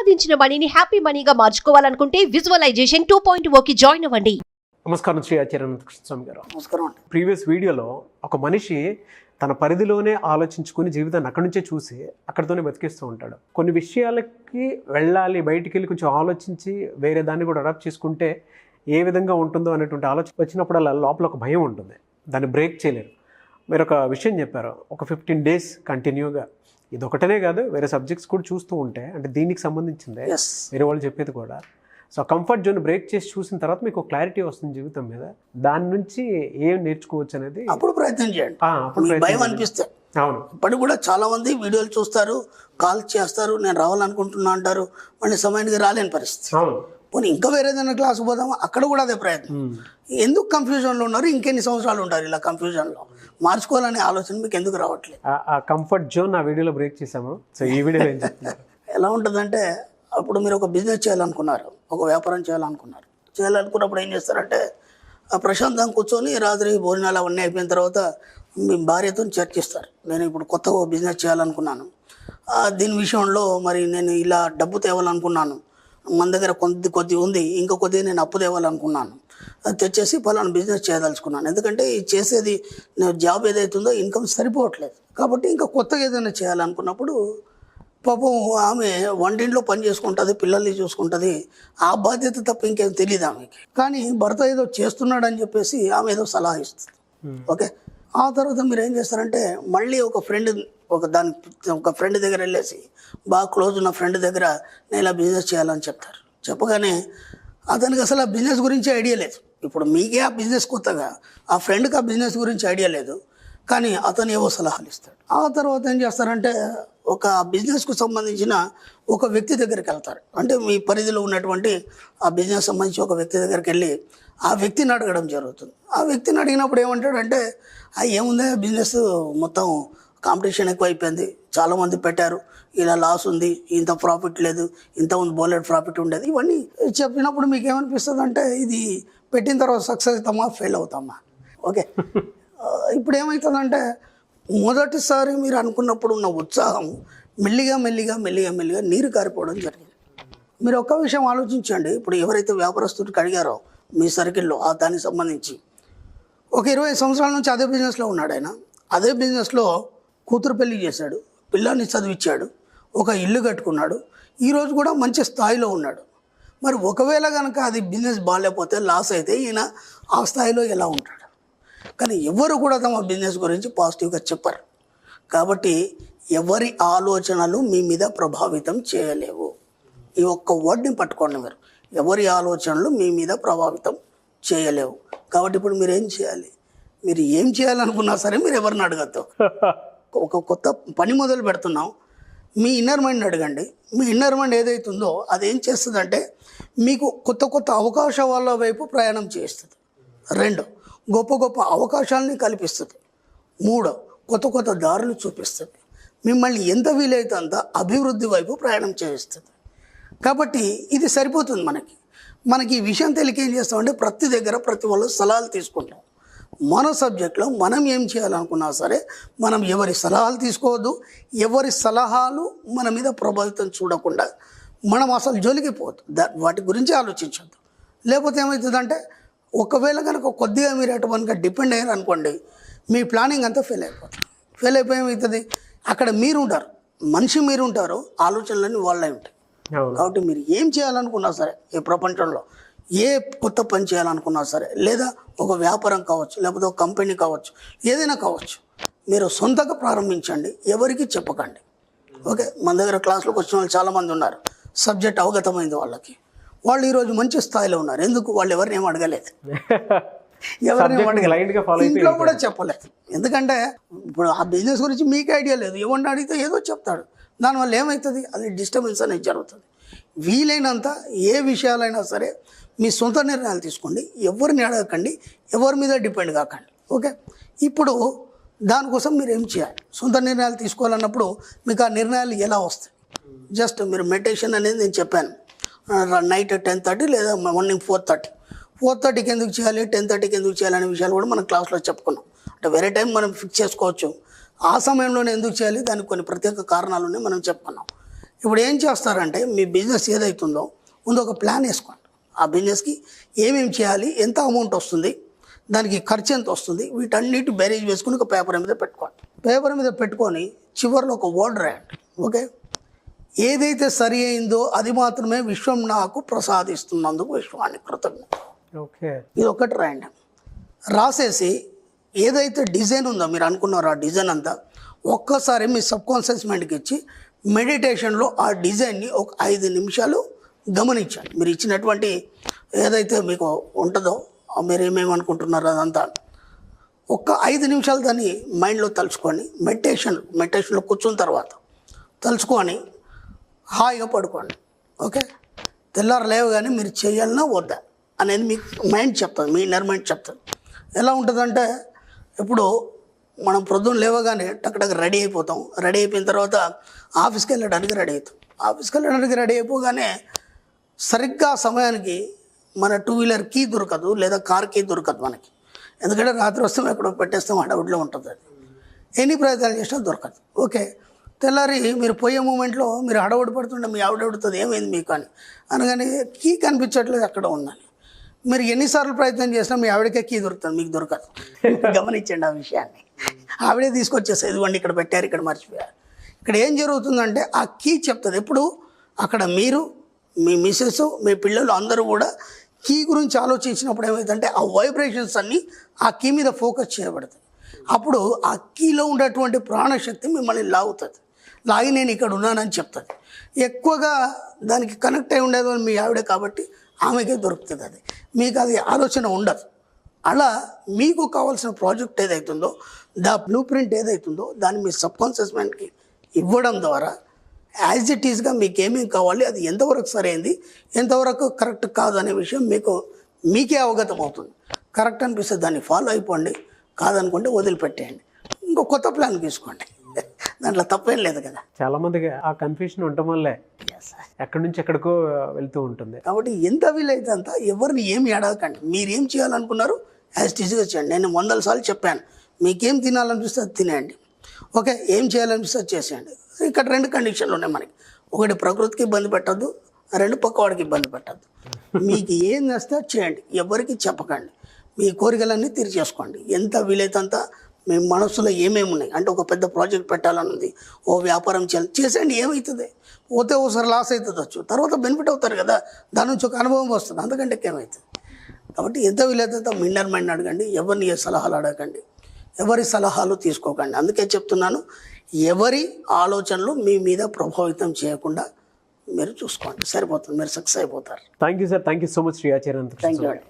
సంపాదించిన మనీని హ్యాపీ మనీగా మార్చుకోవాలనుకుంటే విజువలైజేషన్ 2.0కి జాయిన్ అవ్వండి. నమస్కారం శ్రీ ఆచార్య అనంతకృష్ణ స్వామి గారు. నమస్కారం అండి. ప్రీవియస్ వీడియోలో ఒక మనిషి తన పరిధిలోనే ఆలోచించుకుని జీవితాన్ని అక్కడి నుంచే చూసి అక్కడితోనే బతికేస్తూ ఉంటాడు. కొన్ని విషయాలకి వెళ్ళాలి, బయటికి వెళ్ళి కొంచెం ఆలోచించి వేరే దాన్ని కూడా అడాప్ట్ చేసుకుంటే ఏ విధంగా ఉంటుందో అనేటువంటి ఆలోచన వచ్చినప్పుడల్లా లోపల ఒక భయం ఉంటుంది, దాన్ని బ్రేక్ చేయలేరు. మీరు ఒక విషయం చెప్పారు, ఒక 15 days కంటిన్యూగా ఇది ఒకటనే కాదు వేరే సబ్జెక్ట్స్ కూడా చూస్తూ ఉంటే, అంటే దీనికి సంబంధించిందే వేరే వాళ్ళు చెప్పేది కూడా. సో కంఫర్ట్ జోన్ బ్రేక్ చేసి చూసిన తర్వాత మీకు క్లారిటీ వస్తుంది జీవితం మీద, దాని నుంచి ఏం నేర్చుకోవచ్చు అనేది అప్పుడు ప్రయత్నం చేయండి. భయం అనిపిస్తే అవును, ఇప్పటికి కూడా చాలా మంది వీడియోలు చూస్తారు, కాల్ చేస్తారు, నేను రావాలనుకుంటున్నా అంటారు, మళ్ళీ సమయానికి రాలేని పరిస్థితి. అవును, పోనీ ఇంకా వేరే ఏదైనా క్లాసు పోదామా, అక్కడ కూడా అదే ప్రయత్నం. ఎందుకు కన్ఫ్యూజన్లో ఉన్నారు? ఇంకెన్ని సంవత్సరాలు ఉంటారు ఇలా కన్ఫ్యూజన్లో? మార్చుకోవాలనే ఆలోచన మీకు ఎందుకు రావట్లేదు? ఆ కంఫర్ట్ జోన్ ఆ వీడియోలో బ్రేక్ చేసాము. సో ఈ వీడియో ఏం చెప్తున్నారు? ఎలా ఉంటుందంటే, అప్పుడు మీరు ఒక బిజినెస్ చేయాలనుకున్నారు, ఒక వ్యాపారం చేయాలనుకున్నప్పుడు ఏం చేస్తారంటే, ప్రశాంతంగా కూర్చొని రాత్రి భోజనాలు అవన్నీ అయిపోయిన తర్వాత మీ భార్యతో చర్చిస్తారు. నేను ఇప్పుడు కొత్తగా బిజినెస్ చేయాలనుకున్నాను, దీని విషయంలో మరి నేను ఇలా డబ్బు తేవాలనుకున్నాను, మన దగ్గర కొద్ది ఉంది, ఇంకా కొద్దిగా నేను అప్పు తేవాలనుకున్నాను, అది తెచ్చేసి పలానా బిజినెస్ చేయదలుచుకున్నాను. ఎందుకంటే ఈ చేసేది జాబ్ ఏదైతుందో ఇన్కమ్ సరిపోవట్లేదు, కాబట్టి ఇంకా కొత్తగా ఏదైనా చేయాలనుకున్నప్పుడు పాపం ఆమె వంటింట్లో పని చేసుకుంటుంది, పిల్లల్ని చూసుకుంటుంది, ఆ బాధ్యత తప్ప ఇంకేం తెలియదు ఆమెకి. కానీ భర్త ఏదో చేస్తున్నాడని చెప్పేసి ఆమె ఏదో సలహా ఇస్తుంది. ఓకే, ఆ తర్వాత మీరు ఏం చేస్తారంటే, మళ్ళీ ఒక ఫ్రెండ్ దగ్గర వెళ్ళేసి, బాగా క్లోజ్ ఉన్న ఫ్రెండ్ దగ్గర నేను ఇలా బిజినెస్ చేయాలని చెప్తారు. చెప్పగానే అతనికి అసలు ఆ బిజినెస్ గురించి ఐడియా లేదు. ఇప్పుడు మీకే ఆ బిజినెస్ కొత్తగా, ఆ ఫ్రెండ్కి ఆ బిజినెస్ గురించి ఐడియా లేదు, కానీ అతను ఏవో సలహాలు ఇస్తాడు. ఆ తర్వాత ఏం చేస్తారంటే, ఒక బిజినెస్కు సంబంధించిన ఒక వ్యక్తి దగ్గరికి వెళ్తారు. అంటే మీ పరిధిలో ఉన్నటువంటి ఆ బిజినెస్ సంబంధించి ఒక వ్యక్తి దగ్గరికి వెళ్ళి ఆ వ్యక్తిని అడగడం జరుగుతుంది. ఆ వ్యక్తిని అడిగినప్పుడు ఏమంటాడంటే, ఏముంది బిజినెస్ మొత్తం కాంపిటీషన్ ఎక్కువ అయిపోయింది, చాలామంది పెట్టారు, ఇలా లాస్ ఉంది, ఇంత ప్రాఫిట్ లేదు, ఇంతమంది బోలెడ్ ప్రాఫిట్ ఉండేది. ఇవన్నీ చెప్పినప్పుడు మీకు ఏమనిపిస్తుంది అంటే, ఇది పెట్టిన తర్వాత సక్సెస్ అవుతామా, ఫెయిల్ అవుతామా? ఓకే, ఇప్పుడు ఏమవుతుందంటే, మొదటిసారి మీరు అనుకున్నప్పుడు ఉన్న ఉత్సాహం మెల్లిగా నీరు కారిపోవడం జరిగింది. మీరు ఒక్క విషయం ఆలోచించండి. ఇప్పుడు ఎవరైతే వ్యాపారస్తుడికి అడిగారో మీ సర్కిల్లో దానికి సంబంధించి, ఒక 20 సంవత్సరాల నుంచి అదే బిజినెస్లో ఉన్నాడు ఆయన. అదే బిజినెస్లో కూతురు పెళ్లి చేశాడు, పిల్లాన్ని చదివించాడు, ఒక ఇల్లు కట్టుకున్నాడు, ఈరోజు కూడా మంచి స్థాయిలో ఉన్నాడు. మరి ఒకవేళ కనుక అది బిజినెస్ బాగాలేకపోతే, లాస్ అయితే ఈయన ఆ స్థాయిలో ఎలా ఉంటాడు? కానీ ఎవరు కూడా తమ బిజినెస్ గురించి పాజిటివ్గా చెప్పరు. కాబట్టి ఎవరి ఆలోచనలు మీ మీద ప్రభావితం చేయలేవు. ఈ ఒక్క వర్డ్ని పట్టుకోండి మీరు, ఎవరి ఆలోచనలు మీ మీద ప్రభావితం చేయలేవు. కాబట్టి ఇప్పుడు మీరు ఏం చేయాలి? మీరు ఏం చేయాలనుకున్నా సరే మీరు ఎవరిని అడగద్దు. ఒక కొత్త పని మొదలు పెడుతున్నాం, మీ ఇన్నర్ మైండ్ అడగండి. మీ ఇన్నర్ మైండ్ ఏదైతుందో అది ఏం చేస్తుందంటే, మీకు కొత్త అవకాశాల వైపు ప్రయాణం చేస్తుంది. 2, గొప్ప అవకాశాలని కల్పిస్తుంది. 3, కొత్త దారులు చూపిస్తుంది. మిమ్మల్ని ఎంత వీలైతే అంత అభివృద్ధి వైపు ప్రయాణం చేస్తుంది. కాబట్టి ఇది సరిపోతుంది మనకి ఈ విషయం తెలియక ఏం చేస్తామంటే, ప్రతి వాళ్ళు సలహాలు తీసుకుంటాం. మన సబ్జెక్ట్లో మనం ఏం చేయాలనుకున్నా సరే మనం ఎవరి సలహాలు తీసుకోవద్దు, ఎవరి సలహాలు మన మీద ప్రభావితం చూడకుండా మనం అసలు జోలికి పోవద్దు, వాటి గురించి ఆలోచించద్దు. లేకపోతే ఏమవుతుందంటే, ఒకవేళ కనుక కొద్దిగా మీరు అటువనుక డిపెండ్ అయ్యారు అనుకోండి, మీ ప్లానింగ్ అంతా ఫెయిల్ అయిపోతుంది. ఫెయిల్ అయిపోయి ఏమవుతుంది, అక్కడ మనిషి మీరు ఉంటారు, ఆలోచనలన్నీ వాళ్ళే ఉంటాయి. కాబట్టి మీరు ఏం చేయాలనుకున్నా సరే ఈ ప్రపంచంలో, ఏ కొత్త పని చేయాలనుకున్నా సరే, లేదా ఒక వ్యాపారం కావచ్చు, లేకపోతే ఒక కంపెనీ కావచ్చు, ఏదైనా కావచ్చు, మీరు సొంతంగా ప్రారంభించండి, ఎవరికి చెప్పకండి. ఓకే, మన దగ్గర క్లాసులకు వచ్చిన వాళ్ళు చాలామంది ఉన్నారు, సబ్జెక్ట్ అవగతమైంది వాళ్ళకి, వాళ్ళు ఈరోజు మంచి స్థాయిలో ఉన్నారు. ఎందుకు? వాళ్ళు ఎవరిని ఏం అడగలేదు, ఇంట్లో కూడా చెప్పలేదు. ఎందుకంటే ఇప్పుడు ఆ బిజినెస్ గురించి మీకు ఐడియా లేదు, ఎవరిని అడిగితే ఏదో చెప్తాడు, దానివల్ల ఏమవుతుంది, అది డిస్టర్బెన్స్ అనేది జరుగుతుంది. వీలైనంత ఏ విషయాలైనా సరే మీ సొంత నిర్ణయాలు తీసుకోండి, ఎవరిని అడగకండి, ఎవరి మీద డిపెండ్ కాకండి. ఓకే, ఇప్పుడు దానికోసం మీరు ఏం చేయాలి? సొంత నిర్ణయాలు తీసుకోవాలన్నప్పుడు మీకు ఆ నిర్ణయాలు ఎలా వస్తాయి? జస్ట్ మీరు మెడిటేషన్ అనేది నేను చెప్పాను, నైట్ 10:30 లేదా మార్నింగ్ 4:30కి ఎందుకు చేయాలి, 10:30కి ఎందుకు చేయాలి అనే విషయాలు కూడా మనం క్లాస్లో చెప్పుకున్నాం. అంటే వేరే టైం మనం ఫిక్స్ చేసుకోవచ్చు, ఆ సమయంలోనే ఎందుకు చేయాలి, దానికి కొన్ని ప్రత్యేక కారణాలు ఉన్నాయి మనం చెప్పుకున్నాం. ఇప్పుడు ఏం చేస్తారంటే మీ బిజినెస్ ఏదైతుందో ముందు ఒక ప్లాన్ వేసుకోండి. ఆ బిజినెస్కి ఏమేమి చేయాలి, ఎంత అమౌంట్ వస్తుంది, దానికి ఖర్చు ఎంత వస్తుంది, వీటన్నిటి బేరేజ్ వేసుకుని ఒక పేపర్ మీద పెట్టుకోండి. పేపర్ మీద పెట్టుకొని చివరిలో ఒక వర్డ్ రాయండి. ఓకే, ఏదైతే సరి అయిందో అది మాత్రమే విశ్వం నాకు ప్రసాదిస్తున్నందుకు విశ్వాన్ని కృతజ్ఞత. ఓకే, ఇది ఒకటి రాయండి. రాసేసి ఏదైతే డిజైన్ ఉందో మీరు అనుకున్నారో ఆ డిజైన్ అంతా ఒక్కసారి మీ సబ్కాన్షియస్ మైండ్కి ఇచ్చి మెడిటేషన్లో ఆ డిజైన్ని ఒక 5 నిమిషాలు గమనించండి. మీరు ఇచ్చినటువంటి ఏదైతే మీకు ఉంటుందో మీరు ఏమేమి అనుకుంటున్నారో అదంతా ఒక్క 5 నిమిషాలు దాన్ని మైండ్లో తలుచుకొని మెడిటేషన్లో కూర్చున్న తర్వాత తలుచుకొని హాయిగా పడుకోండి. ఓకే, తెల్లారు లేవగానే మీరు చేయాలన్నా వద్దా అనేది మీకు మైండ్ చెప్తుంది, మీ ఇన్నర్ మైండ్ చెప్తుంది. ఎలా ఉంటుందంటే ఇప్పుడు మనం ప్రొద్దున లేవగానే టక్ రెడీ అయిపోతాం. రెడీ అయిపోయిన తర్వాత ఆఫీస్కి వెళ్ళడానికి రెడీ అవుతాం. ఆఫీస్కి వెళ్ళడానికి రెడీ అయిపోగానే సరిగ్గా సమయానికి మన 2 వీలర్ కీ దొరకదు, లేదా కార్ కీ దొరకదు మనకి. ఎందుకంటే రాత్రి వస్తాం ఎక్కడో పెట్టేస్తాం, హడావుడిలో ఉంటుంది. అది ఎన్ని ప్రయత్నాలు చేసినా దొరకదు. ఓకే, తెల్లారి మీరు పోయే మూమెంట్లో మీరు హడావుడి పడుతుంటే మీ ఆవిడ అడుగుతుంది ఏమైంది మీకు అని, అనగానే కీ కనిపించట్లేదు ఎక్కడ ఉందని. మీరు ఎన్నిసార్లు ప్రయత్నం చేసినా మీ ఆవిడకే కీ దొరుకుతుంది, మీకు దొరకదు. గమనించండి ఆ విషయాన్ని. ఆవిడే తీసుకొచ్చేస్తుంది, ఇదిగోండి ఇక్కడ పెట్టారు, ఇక్కడ మర్చిపోయారు. ఇక్కడ ఏం జరుగుతుందంటే ఆ కీ చెప్తుంది. ఎప్పుడు అక్కడ మీరు, మీ మిస్సెస్, మీ పిల్లలు అందరూ కూడా కీ గురించి ఆలోచించినప్పుడు ఏమవుతుందంటే ఆ వైబ్రేషన్స్ అన్నీ ఆ కీ మీద ఫోకస్ చేయబడుతుంది. అప్పుడు ఆ కీలో ఉండేటువంటి ప్రాణశక్తి మిమ్మల్ని లాగుతుంది. లాగి నేను ఇక్కడ ఉన్నానని చెప్తుంది. ఎక్కువగా దానికి కనెక్ట్ అయి ఉండేది మీ ఆవిడే కాబట్టి ఆమెకే దొరుకుతుంది. అది మీకు అది ఆలోచన ఉండదు. అలా మీకు కావాల్సిన ప్రాజెక్ట్ ఏదైతుందో, దా బ్లూ ప్రింట్ ఏదైతుందో దాన్ని మీ సబ్కాన్షియస్ మైండ్కి ఇవ్వడం ద్వారా యాజ్ ఇట్ ఈస్గా మీకు ఏమేమి కావాలి, అది ఎంతవరకు సరైంది, ఎంతవరకు కరెక్ట్ కాదు అనే విషయం మీకే అవగతం అవుతుంది. కరెక్ట్ అనిపిస్తే దాన్ని ఫాలో అయిపోండి, కాదనుకుంటే వదిలిపెట్టేయండి, ఇంకో కొత్త ప్లాన్ తీసుకోండి. దాంట్లో తప్పేం లేదు కదా. చాలామందికి ఆ కన్ఫ్యూషన్ ఉండటం వల్లే ఎక్కడి నుంచి ఎక్కడికో వెళ్తూ ఉంటుంది. కాబట్టి ఎంత వీలైతే అంత ఎవరిని ఏమి అడగకండి. మీరేం చేయాలనుకున్నారు యాజ్ ఇట్ ఈస్గా చేయండి. నేను 100 సార్లు చెప్పాను, మీకేం తినాలనిపిస్తే అది తినేయండి. ఓకే, ఏం చేయాలనిపిస్తే అది చేసేయండి. ఇక్కడ 2 కండిషన్లు ఉన్నాయి మనకి. ఒకటి ప్రకృతికి ఇబ్బంది పెట్టద్దు, 2 పక్కవాడికి ఇబ్బంది పెట్టద్దు. మీకు ఏం నస్తే చేయండి, ఎవరికి చెప్పకండి. మీ కోరికలన్నీ తీర్చేసుకోండి. ఎంత వీలైతే అంత మీ మనసులో ఏమేమి ఉన్నాయి అంటే ఒక పెద్ద ప్రాజెక్ట్ పెట్టాలని ఉంది, ఓ వ్యాపారం చేసేయండి. ఏమవుతుంది, పోతే ఓసారి లాస్ అవుతుంది వచ్చు, తర్వాత బెనిఫిట్ అవుతారు కదా, దాని నుంచి ఒక అనుభవం వస్తుంది, అందుకంటే ఏమవుతుంది. కాబట్టి ఎంత వీలైతే అంత మీ ఇన్నర్ మైండ్ అడగండి, ఎవరిని ఏ సలహాలు అడగండి, ఎవరి సలహాలు తీసుకోకండి. అందుకే చెప్తున్నాను, ఎవరి ఆలోచనలు మీ మీద ప్రభావితం చేయకుండా మీరు చూసుకోండి, సరిపోతుంది, మీరు సక్సెస్ అయిపోతారు. Thank you sir, thank you so much Shri Acharya. Thank you అండి.